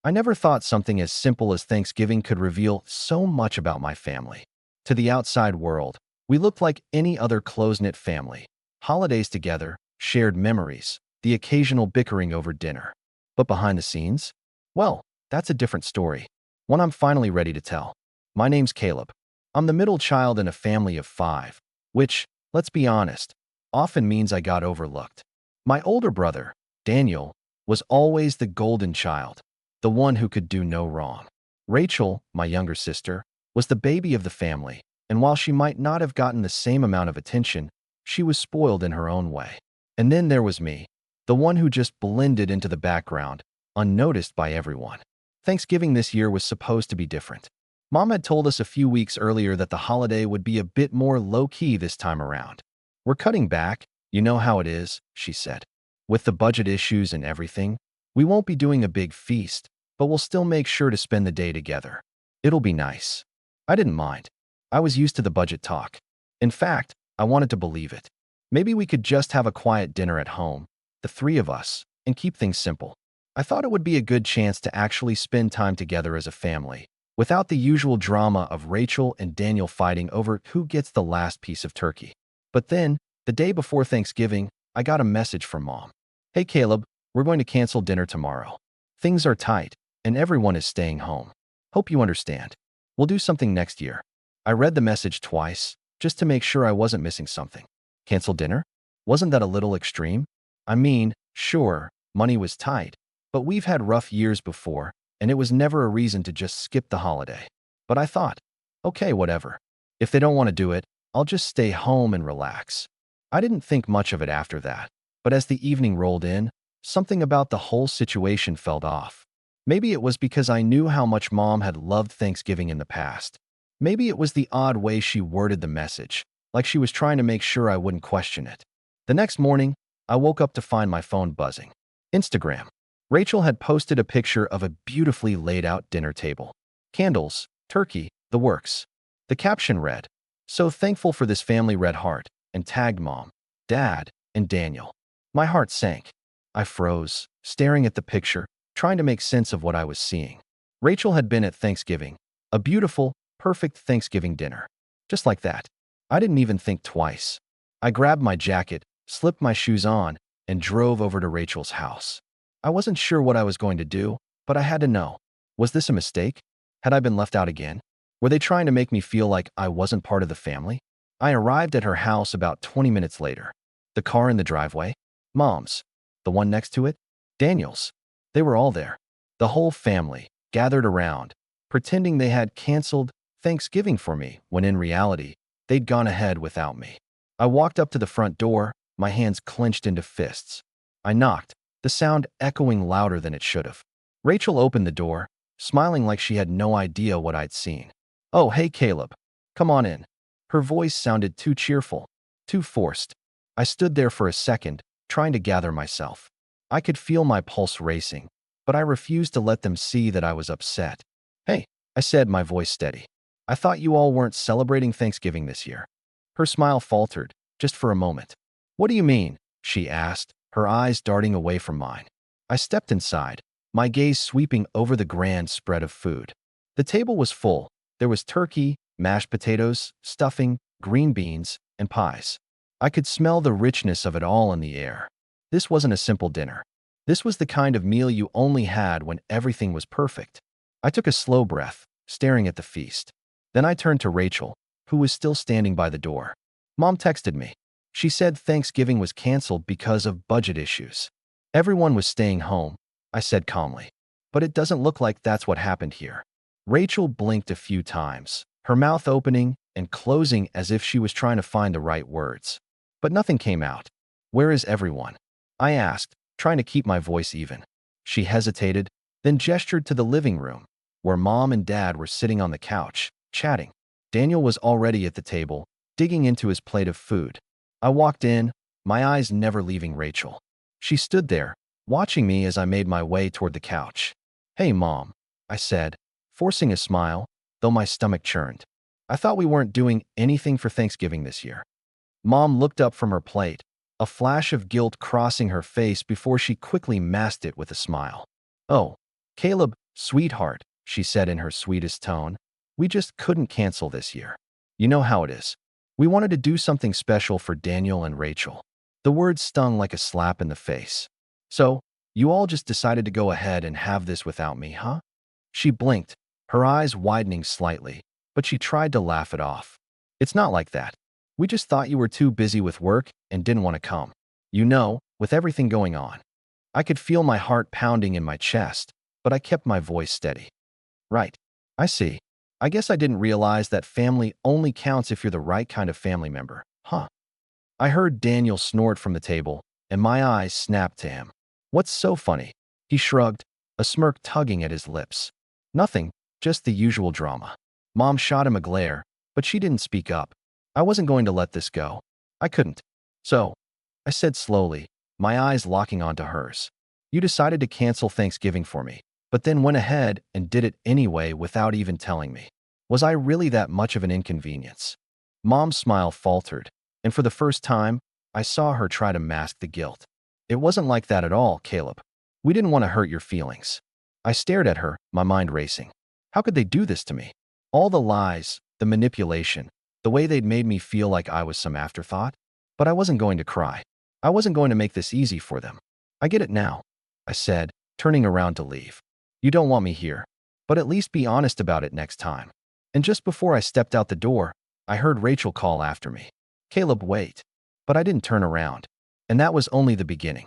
I never thought something as simple as Thanksgiving could reveal so much about my family. To the outside world, we looked like any other close-knit family. Holidays together, shared memories, the occasional bickering over dinner. But behind the scenes? Well, that's a different story. One I'm finally ready to tell. My name's Caleb. I'm the middle child in a family of 5, which, let's be honest, often means I got overlooked. My older brother, Daniel, was always the golden child, the one who could do no wrong. Rachel, my younger sister, was the baby of the family, and while she might not have gotten the same amount of attention, she was spoiled in her own way. And then there was me, the one who just blended into the background, unnoticed by everyone. Thanksgiving this year was supposed to be different. Mom had told us a few weeks earlier that the holiday would be a bit more low-key this time around. We're cutting back, you know how it is, she said. With the budget issues and everything, we won't be doing a big feast, but we'll still make sure to spend the day together. It'll be nice. I didn't mind. I was used to the budget talk. In fact, I wanted to believe it. Maybe we could just have a quiet dinner at home, the 3 of us, and keep things simple. I thought it would be a good chance to actually spend time together as a family, without the usual drama of Rachel and Daniel fighting over who gets the last piece of turkey. But then, the day before Thanksgiving, I got a message from Mom. "Hey Caleb, we're going to cancel dinner tomorrow. Things are tight, and everyone is staying home. Hope you understand. We'll do something next year." I read the message twice, just to make sure I wasn't missing something. Cancel dinner? Wasn't that a little extreme? I mean, sure, money was tight, but we've had rough years before, and it was never a reason to just skip the holiday. But I thought, okay, whatever. If they don't want to do it, I'll just stay home and relax. I didn't think much of it after that, but as the evening rolled in, something about the whole situation felt off. Maybe it was because I knew how much Mom had loved Thanksgiving in the past. Maybe it was the odd way she worded the message, like she was trying to make sure I wouldn't question it. The next morning, I woke up to find my phone buzzing. Instagram. Rachel had posted a picture of a beautifully laid out dinner table. Candles, turkey, the works. The caption read, "So thankful for this family, red heart," and tagged Mom, Dad, and Daniel. My heart sank. I froze, staring at the picture, trying to make sense of what I was seeing. Rachel had been at Thanksgiving, a beautiful, perfect Thanksgiving dinner. Just like that. I didn't even think twice. I grabbed my jacket, slipped my shoes on, and drove over to Rachel's house. I wasn't sure what I was going to do, but I had to know. Was this a mistake? Had I been left out again? Were they trying to make me feel like I wasn't part of the family? I arrived at her house about 20 minutes later. The car in the driveway? Mom's. The one next to it? Daniel's. They were all there. The whole family, gathered around, pretending they had canceled Thanksgiving for me, when in reality, they'd gone ahead without me. I walked up to the front door, my hands clenched into fists. I knocked, the sound echoing louder than it should have. Rachel opened the door, smiling like she had no idea what I'd seen. "Oh, hey Caleb. Come on in." Her voice sounded too cheerful, too forced. I stood there for a second, trying to gather myself. I could feel my pulse racing, but I refused to let them see that I was upset. "Hey," I said, my voice steady. "I thought you all weren't celebrating Thanksgiving this year." Her smile faltered, just for a moment. "What do you mean?" she asked, her eyes darting away from mine. I stepped inside, my gaze sweeping over the grand spread of food. The table was full. There was turkey, mashed potatoes, stuffing, green beans, and pies. I could smell the richness of it all in the air. This wasn't a simple dinner. This was the kind of meal you only had when everything was perfect. I took a slow breath, staring at the feast. Then I turned to Rachel, who was still standing by the door. Mom texted me. She said Thanksgiving was canceled because of budget issues. Everyone was staying home, I said calmly. But it doesn't look like that's what happened here. Rachel blinked a few times, her mouth opening and closing as if she was trying to find the right words. But nothing came out. "Where is everyone?" I asked, trying to keep my voice even. She hesitated, then gestured to the living room, where Mom and Dad were sitting on the couch, chatting. Daniel was already at the table, digging into his plate of food. I walked in, my eyes never leaving Rachel. She stood there, watching me as I made my way toward the couch. "Hey, Mom," I said, forcing a smile, though my stomach churned. "I thought we weren't doing anything for Thanksgiving this year." Mom looked up from her plate, a flash of guilt crossing her face before she quickly masked it with a smile. "Oh, Caleb, Sweetheart, she said in her sweetest tone, we just couldn't cancel this year. You know how it is. We wanted to do something special for Daniel and Rachel. The words stung like a slap in the face. So, you all just decided to go ahead and have this without me, huh? She blinked, her eyes widening slightly, but she tried to laugh it off. It's not like that. We just thought you were too busy with work and didn't want to come. You know, with everything going on. I could feel my heart pounding in my chest, but I kept my voice steady. Right. I see. I guess I didn't realize that family only counts if you're the right kind of family member, huh? I heard Daniel snort from the table, and my eyes snapped to him. What's so funny? He shrugged, a smirk tugging at his lips. Nothing, just the usual drama. Mom shot him a glare, but she didn't speak up. I wasn't going to let this go. I couldn't. So, I said slowly, my eyes locking onto hers. You decided to cancel Thanksgiving for me, but then went ahead and did it anyway without even telling me. Was I really that much of an inconvenience? Mom's smile faltered, and for the first time, I saw her try to mask the guilt. It wasn't like that at all, Caleb. We didn't want to hurt your feelings. I stared at her, my mind racing. How could they do this to me? All the lies, the manipulation, the way they'd made me feel like I was some afterthought. But I wasn't going to cry. I wasn't going to make this easy for them. I get it now, I said, turning around to leave. You don't want me here, but at least be honest about it next time. And just before I stepped out the door, I heard Rachel call after me. Caleb, wait. But I didn't turn around. And that was only the beginning.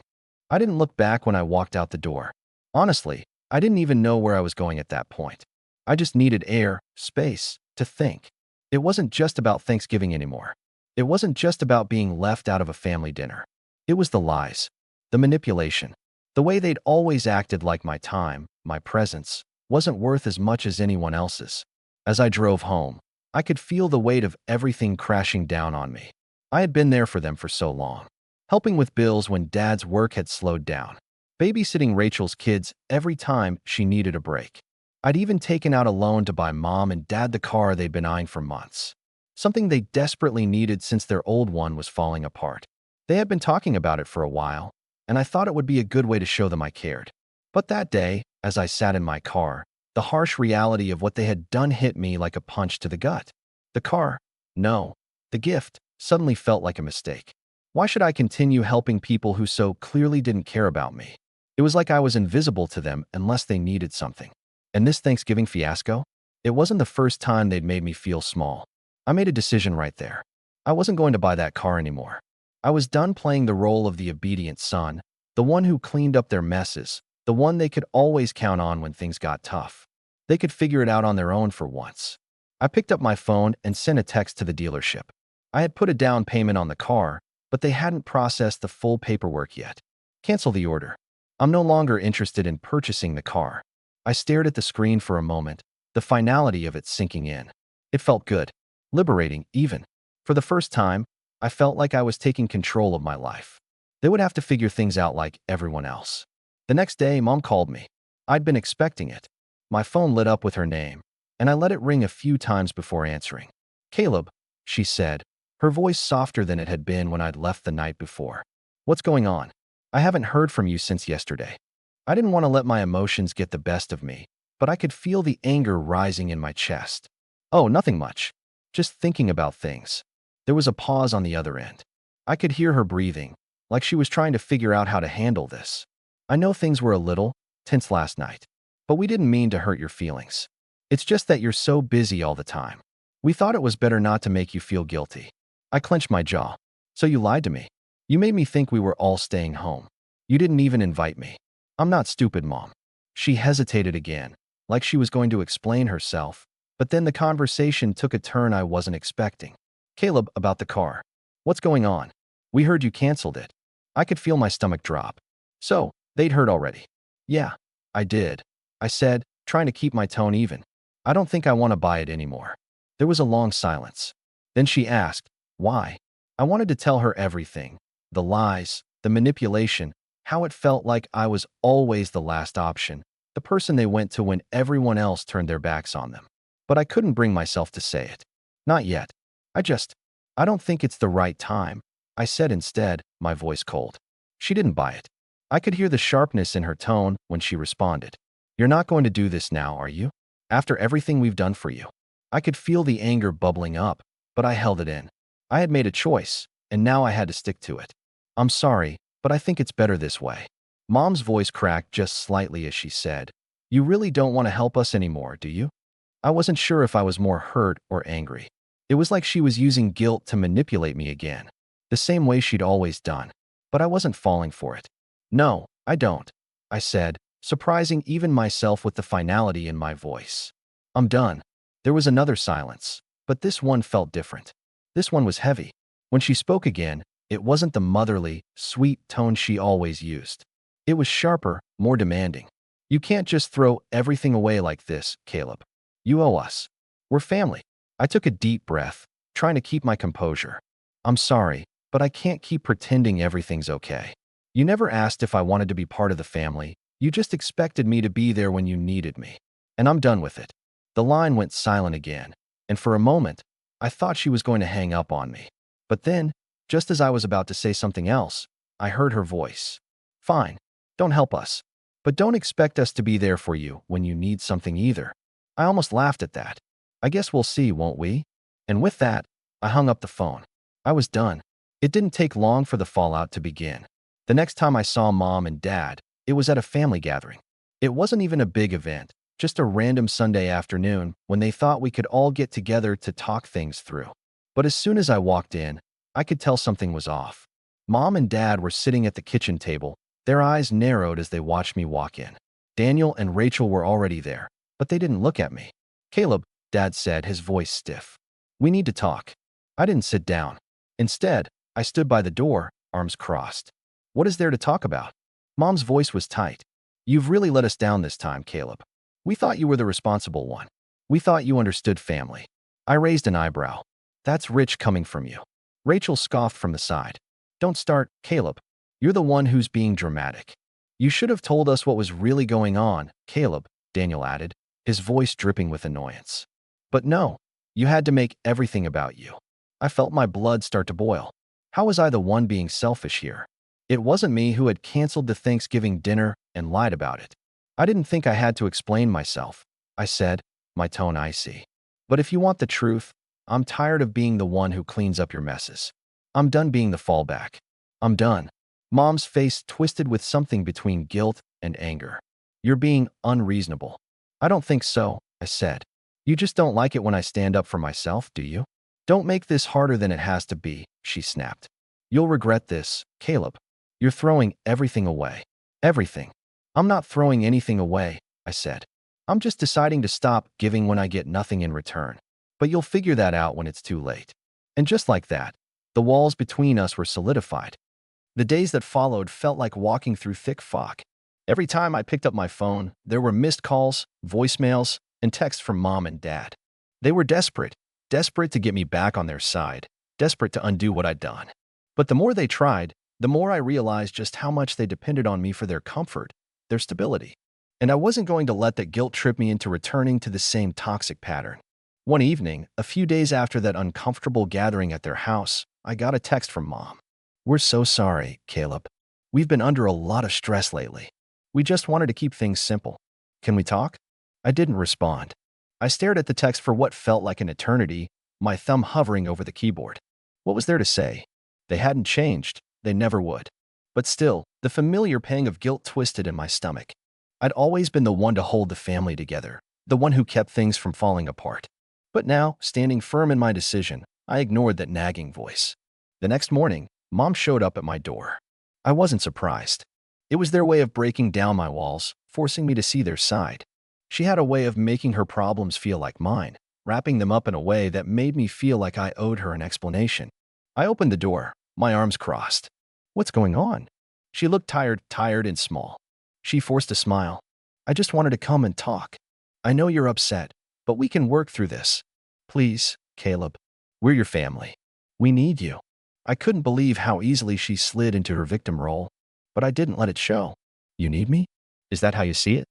I didn't look back when I walked out the door. Honestly, I didn't even know where I was going at that point. I just needed air, space, to think. It wasn't just about Thanksgiving anymore. It wasn't just about being left out of a family dinner. It was the lies, the manipulation, the way they'd always acted like my time, my presence, wasn't worth as much as anyone else's. As I drove home, I could feel the weight of everything crashing down on me. I had been there for them for so long, helping with bills when Dad's work had slowed down, babysitting Rachel's kids every time she needed a break. I'd even taken out a loan to buy Mom and Dad the car they'd been eyeing for months, something they desperately needed since their old one was falling apart. They had been talking about it for a while, and I thought it would be a good way to show them I cared. But that day, as I sat in my car, the harsh reality of what they had done hit me like a punch to the gut. The car, no, the gift, suddenly felt like a mistake. Why should I continue helping people who so clearly didn't care about me? It was like I was invisible to them unless they needed something. And this Thanksgiving fiasco? It wasn't the first time they'd made me feel small. I made a decision right there. I wasn't going to buy that car anymore. I was done playing the role of the obedient son, the one who cleaned up their messes, the one they could always count on when things got tough. They could figure it out on their own for once. I picked up my phone and sent a text to the dealership. I had put a down payment on the car, but they hadn't processed the full paperwork yet. Cancel the order. I'm no longer interested in purchasing the car. I stared at the screen for a moment, the finality of it sinking in. It felt good, liberating even. For the first time, I felt like I was taking control of my life. They would have to figure things out like everyone else. The next day, Mom called me. I'd been expecting it. My phone lit up with her name, and I let it ring a few times before answering. Caleb, she said, her voice softer than it had been when I'd left the night before. What's going on? I haven't heard from you since yesterday. I didn't want to let my emotions get the best of me, but I could feel the anger rising in my chest. Oh, nothing much. Just thinking about things. There was a pause on the other end. I could hear her breathing, like she was trying to figure out how to handle this. I know things were a little tense last night, but we didn't mean to hurt your feelings. It's just that you're so busy all the time. We thought it was better not to make you feel guilty. I clenched my jaw. So you lied to me. You made me think we were all staying home. You didn't even invite me. I'm not stupid, Mom. She hesitated again, like she was going to explain herself, but then the conversation took a turn I wasn't expecting. Caleb, about the car. What's going on? We heard you canceled it. I could feel my stomach drop. So, they'd heard already. Yeah, I did. I said, trying to keep my tone even. I don't think I want to buy it anymore. There was a long silence. Then she asked, why? I wanted to tell her everything. The lies, the manipulation, how it felt like I was always the last option, the person they went to when everyone else turned their backs on them. But I couldn't bring myself to say it. Not yet. I don't think it's the right time, I said instead, my voice cold. She didn't buy it. I could hear the sharpness in her tone when she responded. You're not going to do this now, are you? After everything we've done for you. I could feel the anger bubbling up, but I held it in. I had made a choice, and now I had to stick to it. I'm sorry, but I think it's better this way. Mom's voice cracked just slightly as she said, "You really don't want to help us anymore, do you?" I wasn't sure if I was more hurt or angry. It was like she was using guilt to manipulate me again, the same way she'd always done. But I wasn't falling for it. "No, I don't," I said, surprising even myself with the finality in my voice. "I'm done." There was another silence, but this one felt different. This one was heavy. When she spoke again, it wasn't the motherly, sweet tone she always used. It was sharper, more demanding. "You can't just throw everything away like this, Caleb. You owe us. We're family." I took a deep breath, trying to keep my composure. "I'm sorry, but I can't keep pretending everything's okay. You never asked if I wanted to be part of the family. You just expected me to be there when you needed me. And I'm done with it." The line went silent again, and for a moment, I thought she was going to hang up on me. But then, just as I was about to say something else, I heard her voice. "Fine, don't help us. But don't expect us to be there for you when you need something either." I almost laughed at that. "I guess we'll see, won't we?" And with that, I hung up the phone. I was done. It didn't take long for the fallout to begin. The next time I saw Mom and Dad, it was at a family gathering. It wasn't even a big event, just a random Sunday afternoon when they thought we could all get together to talk things through. But as soon as I walked in, I could tell something was off. Mom and Dad were sitting at the kitchen table, their eyes narrowed as they watched me walk in. Daniel and Rachel were already there, but they didn't look at me. "Caleb," Dad said, his voice stiff. "We need to talk." I didn't sit down. Instead, I stood by the door, arms crossed. "What is there to talk about?" Mom's voice was tight. "You've really let us down this time, Caleb. We thought you were the responsible one. We thought you understood family." I raised an eyebrow. "That's rich coming from you." Rachel scoffed from the side. "Don't start, Caleb. You're the one who's being dramatic." "You should have told us what was really going on, Caleb," Daniel added, his voice dripping with annoyance. "But no, you had to make everything about you." I felt my blood start to boil. How was I the one being selfish here? It wasn't me who had canceled the Thanksgiving dinner and lied about it. I didn't think I had to explain myself, I said, my tone icy. "But if you want the truth, I'm tired of being the one who cleans up your messes. I'm done being the fallback. I'm done." Mom's face twisted with something between guilt and anger. "You're being unreasonable." "I don't think so," I said. "You just don't like it when I stand up for myself, do you?" "Don't make this harder than it has to be," she snapped. "You'll regret this, Caleb. You're throwing everything away." "Everything." "I'm not throwing anything away," I said. "I'm just deciding to stop giving when I get nothing in return. But you'll figure that out when it's too late." And just like that, the walls between us were solidified. The days that followed felt like walking through thick fog. Every time I picked up my phone, there were missed calls, voicemails, and texts from Mom and Dad. They were desperate to get me back on their side, desperate to undo what I'd done. But the more they tried, the more I realized just how much they depended on me for their comfort, their stability. And I wasn't going to let that guilt trip me into returning to the same toxic pattern. One evening, a few days after that uncomfortable gathering at their house, I got a text from Mom. "We're so sorry, Caleb. We've been under a lot of stress lately. We just wanted to keep things simple. Can we talk?" I didn't respond. I stared at the text for what felt like an eternity, my thumb hovering over the keyboard. What was there to say? They hadn't changed. They never would. But still, the familiar pang of guilt twisted in my stomach. I'd always been the one to hold the family together, the one who kept things from falling apart. But now, standing firm in my decision, I ignored that nagging voice. The next morning, Mom showed up at my door. I wasn't surprised. It was their way of breaking down my walls, forcing me to see their side. She had a way of making her problems feel like mine, wrapping them up in a way that made me feel like I owed her an explanation. I opened the door, my arms crossed. "What's going on?" She looked tired and small. She forced a smile. "I just wanted to come and talk. I know you're upset, but we can work through this. Please, Caleb. We're your family. We need you." I couldn't believe how easily she slid into her victim role, but I didn't let it show. "You need me? Is that how you see it?"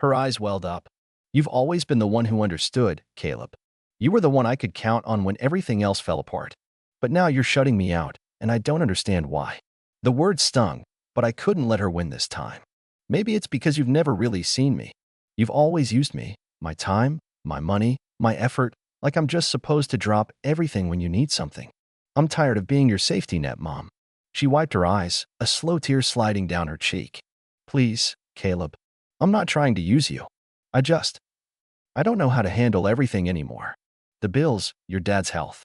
Her eyes welled up. "You've always been the one who understood, Caleb. You were the one I could count on when everything else fell apart. But now you're shutting me out, and I don't understand why." The word stung, but I couldn't let her win this time. "Maybe it's because you've never really seen me. You've always used me, my time, my money, my effort, like I'm just supposed to drop everything when you need something. I'm tired of being your safety net, Mom. She wiped her eyes, a slow tear sliding down her cheek. Please, Caleb. I'm not trying to use you. I just, I don't know how to handle everything anymore. The bills, your dad's health.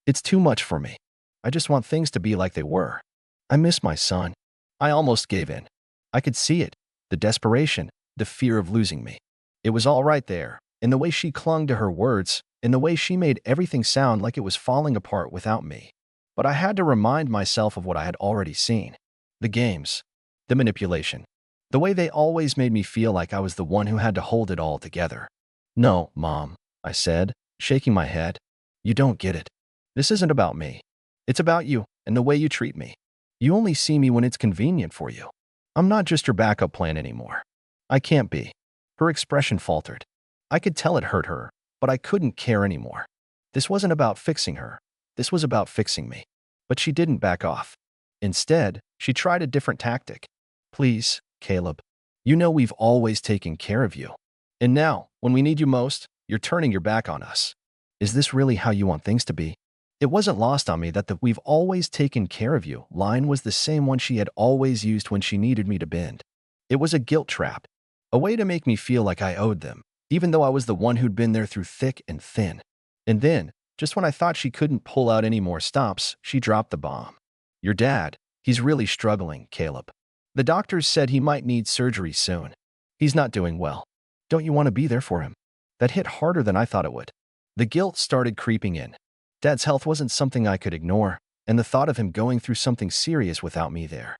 It's too much for me. I just want things to be like they were. I miss my son. I almost gave in. I could see it, the desperation, the fear of losing me. It was all right there, in the way she clung to her words, in the way she made everything sound like it was falling apart without me. But I had to remind myself of what I had already seen. The games, the manipulation, the way they always made me feel like I was the one who had to hold it all together. No, Mom, I said, shaking my head. You don't get it. This isn't about me. It's about you and the way you treat me. You only see me when it's convenient for you. I'm not just your backup plan anymore. I can't be. Her expression faltered. I could tell it hurt her, but I couldn't care anymore. This wasn't about fixing her. This was about fixing me. But she didn't back off. Instead, she tried a different tactic. Please, Caleb. You know we've always taken care of you. And now, when we need you most, you're turning your back on us. Is this really how you want things to be? It wasn't lost on me that the "we've always taken care of you" line was the same one she had always used when she needed me to bend. It was a guilt trap, a way to make me feel like I owed them, even though I was the one who'd been there through thick and thin. And then, just when I thought she couldn't pull out any more stops, she dropped the bomb. Your dad, he's really struggling, Caleb. The doctors said he might need surgery soon. He's not doing well. Don't you want to be there for him? That hit harder than I thought it would. The guilt started creeping in. Dad's health wasn't something I could ignore, and the thought of him going through something serious without me there.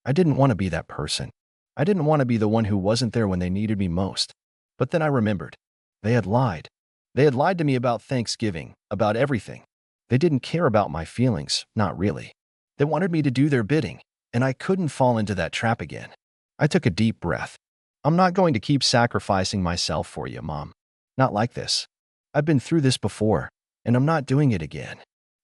I didn't want to be that person. I didn't want to be the one who wasn't there when they needed me most. But then I remembered. They had lied. They had lied to me about Thanksgiving, about everything. They didn't care about my feelings, not really. They wanted me to do their bidding, and I couldn't fall into that trap again. I took a deep breath. I'm not going to keep sacrificing myself for you, Mom. Not like this. I've been through this before, and I'm not doing it again.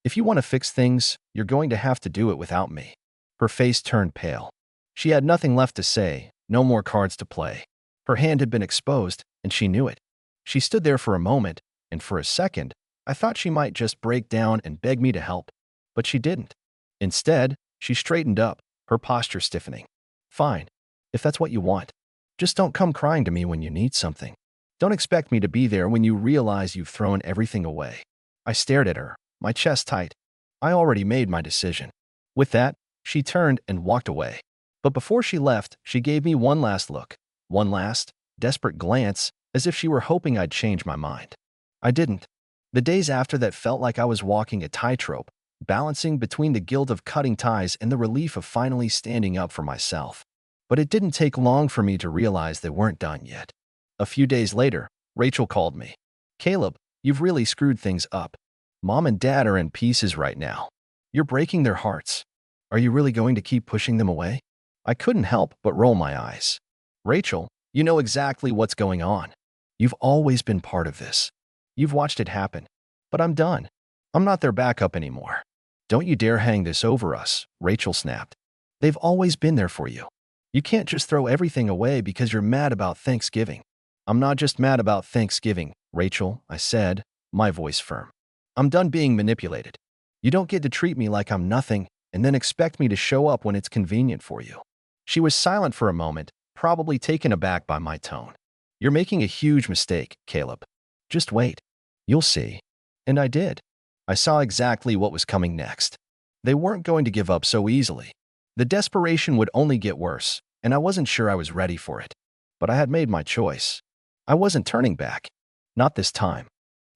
If you want to fix things, you're going to have to do it without me. Her face turned pale. She had nothing left to say, no more cards to play. Her hand had been exposed, and she knew it. She stood there for a moment, and for a second, I thought she might just break down and beg me to help. But she didn't. Instead, she straightened up, her posture stiffening. Fine, if that's what you want. Just don't come crying to me when you need something. Don't expect me to be there when you realize you've thrown everything away. I stared at her, my chest tight. I already made my decision. With that, she turned and walked away. But before she left, she gave me one last look, one last, desperate glance, as if she were hoping I'd change my mind. I didn't. The days after that felt like I was walking a tightrope, balancing between the guilt of cutting ties and the relief of finally standing up for myself. But it didn't take long for me to realize they weren't done yet. A few days later, Rachel called me. Caleb, you've really screwed things up. Mom and Dad are in pieces right now. You're breaking their hearts. Are you really going to keep pushing them away? I couldn't help but roll my eyes. Rachel, you know exactly what's going on. You've always been part of this. You've watched it happen. But I'm done. I'm not their backup anymore. Don't you dare hang this over us, Rachel snapped. They've always been there for you. You can't just throw everything away because you're mad about Thanksgiving. I'm not just mad about Thanksgiving, Rachel, I said, my voice firm. I'm done being manipulated. You don't get to treat me like I'm nothing and then expect me to show up when it's convenient for you. She was silent for a moment, probably taken aback by my tone. You're making a huge mistake, Caleb. Just wait. You'll see. And I did. I saw exactly what was coming next. They weren't going to give up so easily. The desperation would only get worse, and I wasn't sure I was ready for it. But I had made my choice. I wasn't turning back. Not this time.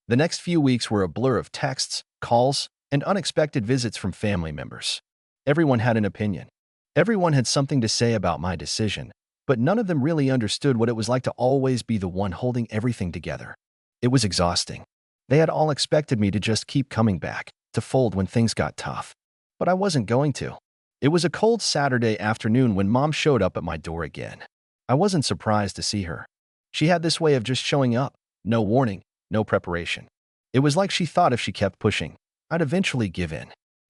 The next few weeks were a blur of texts, calls, and unexpected visits from family members. Everyone had an opinion. Everyone had something to say about my decision, but none of them really understood what it was like to always be the one holding everything together. It was exhausting. They had all expected me to just keep coming back, to fold when things got tough. But I wasn't going to. It was a cold Saturday afternoon when Mom showed up at my door again. I wasn't surprised to see her. She had this way of just showing up, no warning, no preparation. It was like she thought if she kept pushing, I'd eventually give in.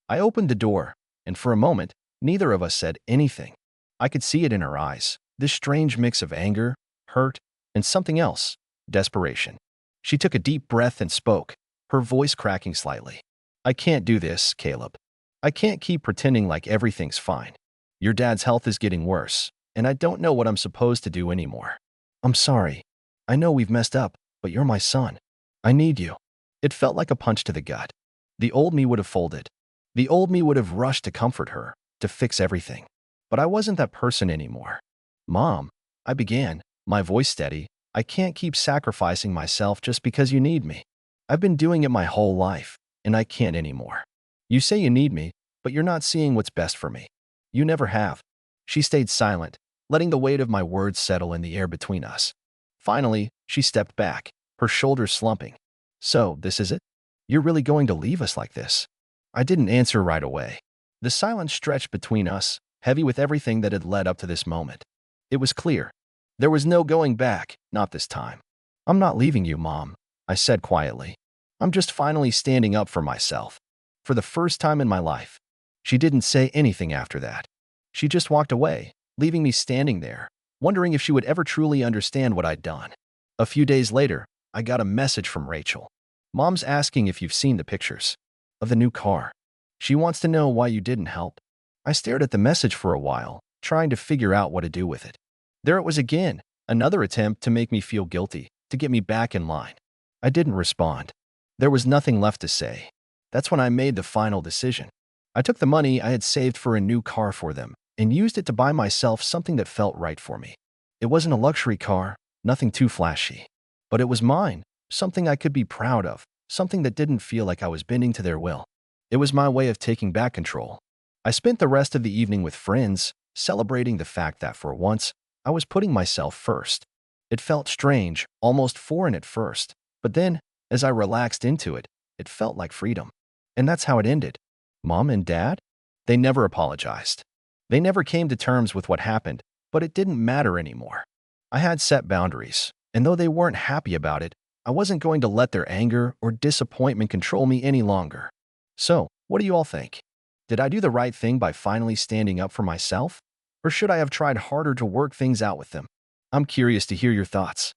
I opened the door, and for a moment, neither of us said anything. I could see it in her eyes, this strange mix of anger, hurt, And something else, desperation. She took a deep breath and spoke, her voice cracking slightly. I can't do this, Caleb. I can't keep pretending like everything's fine. Your dad's health is getting worse, and I don't know what I'm supposed to do anymore. I'm sorry. I know we've messed up, but you're my son. I need you. It felt like a punch to the gut. The old me would have folded. The old me would have rushed to comfort her, to fix everything. But I wasn't that person anymore. Mom, I began, my voice steady, I can't keep sacrificing myself just because you need me. I've been doing it my whole life, and I can't anymore. You say you need me, but you're not seeing what's best for me. You never have. She stayed silent, letting the weight of my words settle in the air between us. Finally, she stepped back, her shoulders slumping. So, this is it? You're really going to leave us like this? I didn't answer right away. The silence stretched between us, heavy with everything that had led up to this moment. It was clear. There was no going back, not this time. I'm not leaving you, Mom, I said quietly. I'm just finally standing up for myself. For the first time in my life. She didn't say anything after that. She just walked away, leaving me standing there, wondering if she would ever truly understand what I'd done. A few days later, I got a message from Rachel. Mom's asking if you've seen the pictures of the new car. She wants to know why you didn't help. I stared at the message for a while, trying to figure out what to do with it. There it was again, another attempt to make me feel guilty, to get me back in line. I didn't respond. There was nothing left to say. That's when I made the final decision. I took the money I had saved for a new car for them and used it to buy myself something that felt right for me. It wasn't a luxury car, nothing too flashy. But it was mine, something I could be proud of, something that didn't feel like I was bending to their will. It was my way of taking back control. I spent the rest of the evening with friends, celebrating the fact that for once, I was putting myself first. It felt strange, almost foreign at first, but then, as I relaxed into it, it felt like freedom. And that's how it ended. Mom and Dad? They never apologized. They never came to terms with what happened, but it didn't matter anymore. I had set boundaries, and though they weren't happy about it, I wasn't going to let their anger or disappointment control me any longer. So, what do you all think? Did I do the right thing by finally standing up for myself? Or should I have tried harder to work things out with them? I'm curious to hear your thoughts.